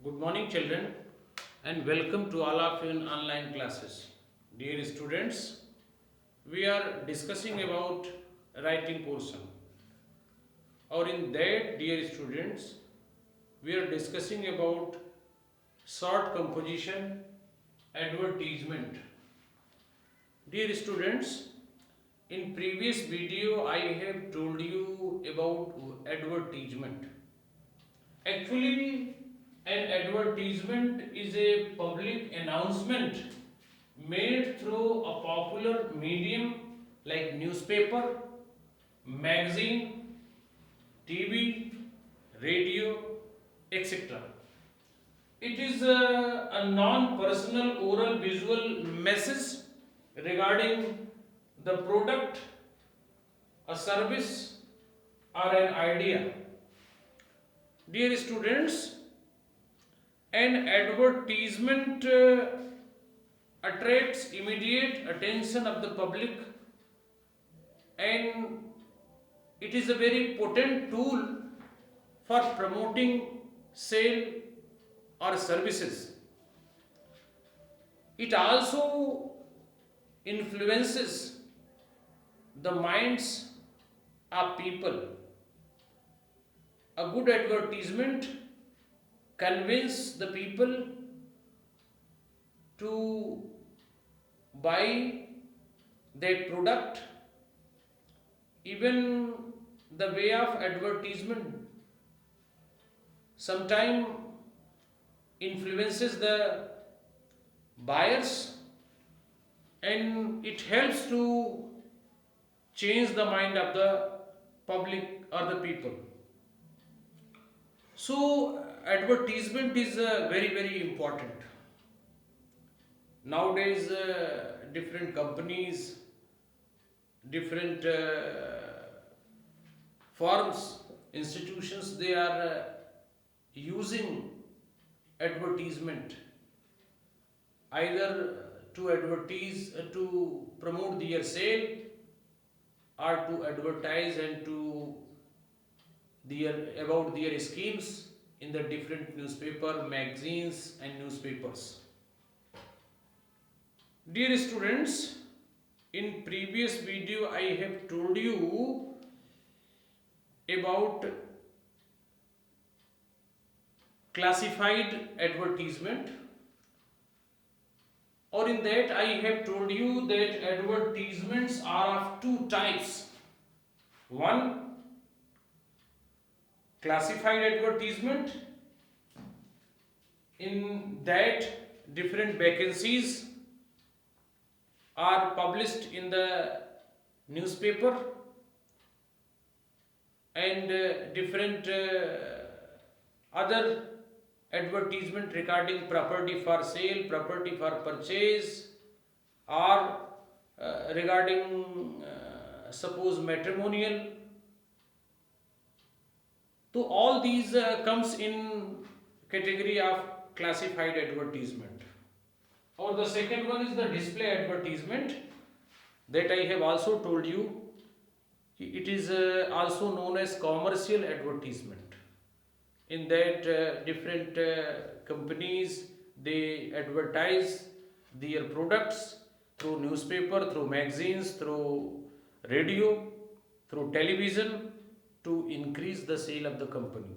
Good morning, children, and welcome to all of you in online classes. Dear students, we are discussing about writing portion. Or in that, dear students, we are discussing about short composition, advertisement. Dear students, in previous video, I have told you about advertisement. Actually, an advertisement is a public announcement made through a popular medium like newspaper, magazine, TV, radio, etc. It is a non personal oral visual message regarding the product, a service, or an idea. Dear students, an advertisement attracts immediate attention of the public, and it is a very potent tool for promoting sale or services. It also influences the minds of people. A good advertisement convince the people to buy that product. Even the way of advertisement sometimes influences the buyers, and it helps to change the mind of the public or the people. So advertisement is very important. Nowadays, different companies, different firms, institutions, they are using advertisement either to advertise, to promote their sale, or to advertise and to their about their schemes in the different newspaper, magazines, and newspapers. Dear students, in previous video I have told you about classified advertisement, or in that I have told you that advertisements are of two types. One, classified advertisement, in that different vacancies are published in the newspaper, and different other advertisement regarding property for sale, property for purchase, or regarding suppose matrimonial. So all these comes in category of classified advertisement. Or the second one is the display advertisement, that I have also told you. It is also known as commercial advertisement. In that different companies, they advertise their products through newspaper, through magazines, through radio, through television, to increase the sale of the company.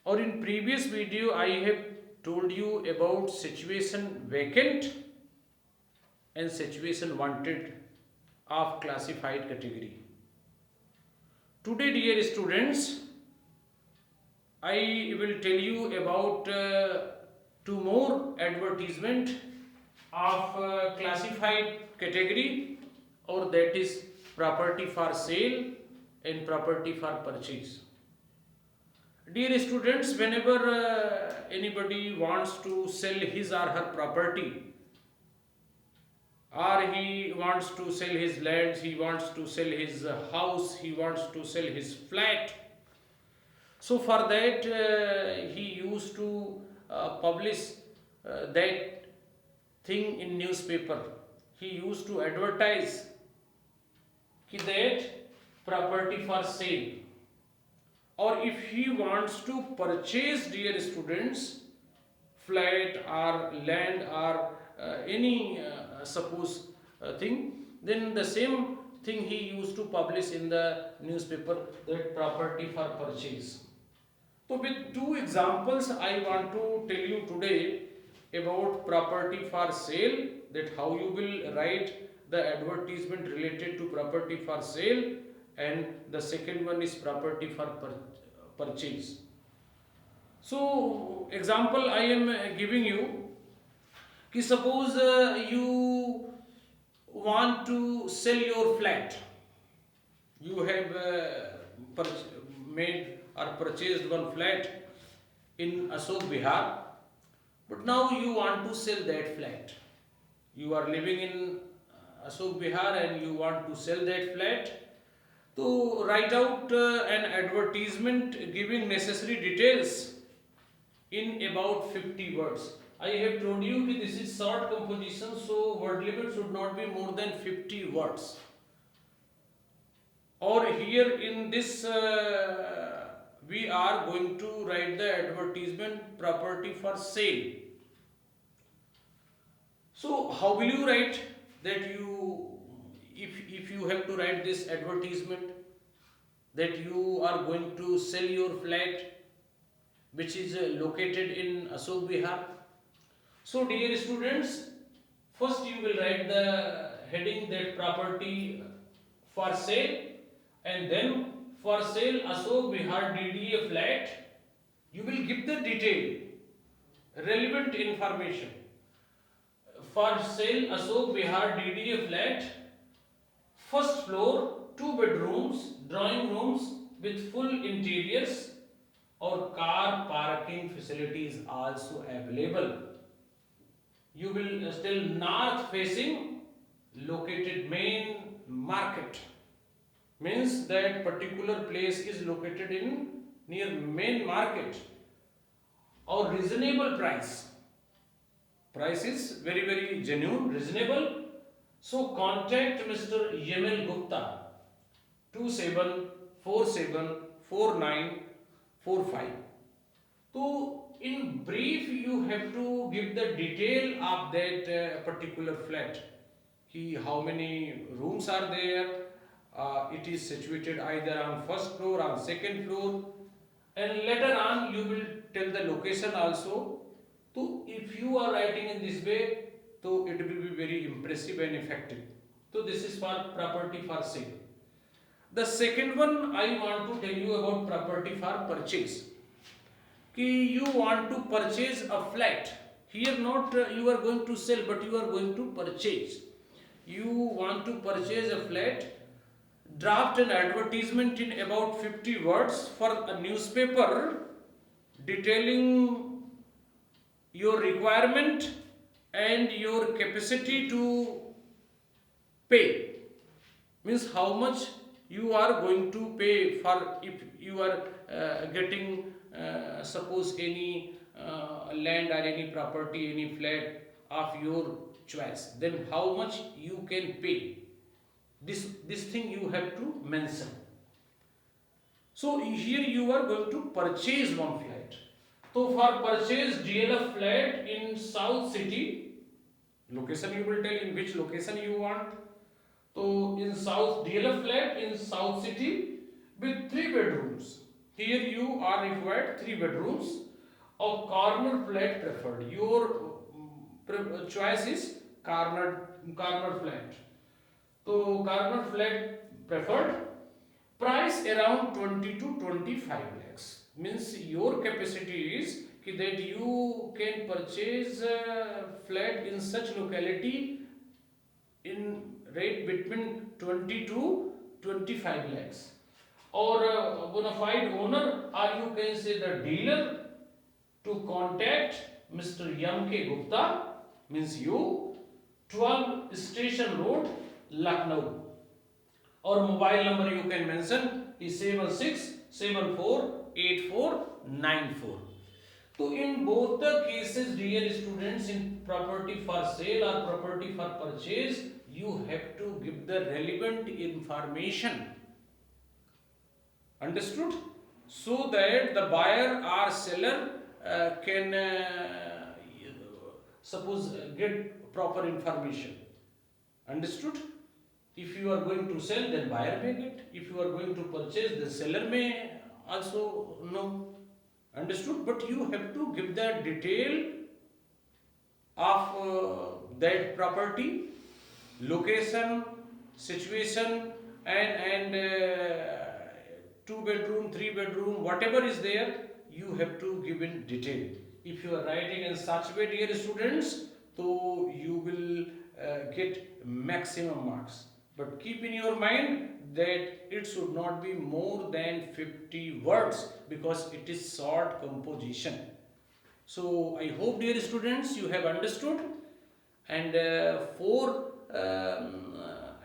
Or in previous video I have told you about situation vacant and situation wanted of classified category. Today, dear students, I will tell you about two more advertisement of classified category, or that is property for sale and property for purchase. Dear students, whenever anybody wants to sell his or her property, or he wants to sell his lands, he wants to sell his house, he wants to sell his flat, so for that he used to publish that thing in newspaper. He used to advertise that property for sale, or if he wants to purchase, dear students, flat or land or any suppose thing, then the same thing he used to publish in the newspaper, that property for purchase. So with two examples I want to tell you today about property for sale, that how you will write the advertisement related to property for sale, and the second one is property for purchase. So example I am giving you, कि suppose you want to sell your flat. You have made or purchased one flat in Ashok Vihar, but now you want to sell that flat. You are living in Ashok Vihar and you want to sell that flat. So write out an advertisement giving necessary details in about 50 words. I have told you that this is short composition, so word limit should not be more than 50 words. Or here in this we are going to write the advertisement property for sale. So how will you write that if you have to write this advertisement that you are going to sell your flat which is located in Ashok Vihar? So dear students, first you will write the heading that property for sale, and then for sale Ashok Vihar DDA flat. You will give the detail, relevant information. For sale Ashok Vihar DDA flat, first floor, 2 bedrooms, drawing rooms with full interiors, or car parking facilities also available. You will still north facing, located main market. Means that particular place is located in near main market, or reasonable price. Price is very very genuine, reasonable. So contact Mr. Yamil Gupta 27474945. So in brief you have to give the detail of that particular flat. How many rooms are there? It is situated either on first floor or second floor, and later on you will tell the location also. So if you are writing in this way, so it will be very impressive and effective. So this is for property for sale. The second one I want to tell you about property for purchase. You want to purchase a flat. Here not you are going to sell, but you are going to purchase. You want to purchase a flat. Draft an advertisement in about 50 words for a newspaper detailing your requirement and your capacity to pay. Means how much you are going to pay for, if you are getting suppose any land or any property, any flat of your choice, then how much you can pay. This thing you have to mention. So here you are going to purchase one flat. So for purchase DLF flat in South City, location you will tell in which location you want. So in South DLF flat in South City with 3 bedrooms. Here you are required 3 bedrooms. A corner flat preferred. Your choice is corner flat. So corner flat preferred. Price around 20 to 25 lakhs. Means your capacity is that you can purchase a flat in such locality in rate between 20 to 25 lakhs. Or a bona fide owner, or you can say the dealer, to contact Mr. Yamke Gupta, means you, 12 Station Road, Lucknow. Or mobile number you can mention is 76748494. So in both the cases, dear students, in property for sale or property for purchase, you have to give the relevant information. Understood? so that the buyer or seller can suppose get proper information. Understood? If you are going to sell, then buyer may get. If you are going to purchase, the seller may also know. Understood? But you have to give the detail of that property, location, situation, and 2 bedroom, 3 bedroom, whatever is there, you have to give in detail. If you are writing in such way, dear students, so you will get maximum marks. But keep in your mind that it should not be more than 50 words because it is short composition. So I hope, dear students, you have understood. And four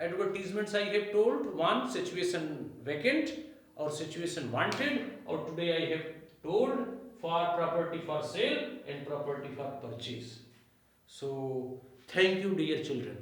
advertisements I have told. One, situation vacant or situation wanted, or today I have told for property for sale and property for purchase. So thank you, dear children.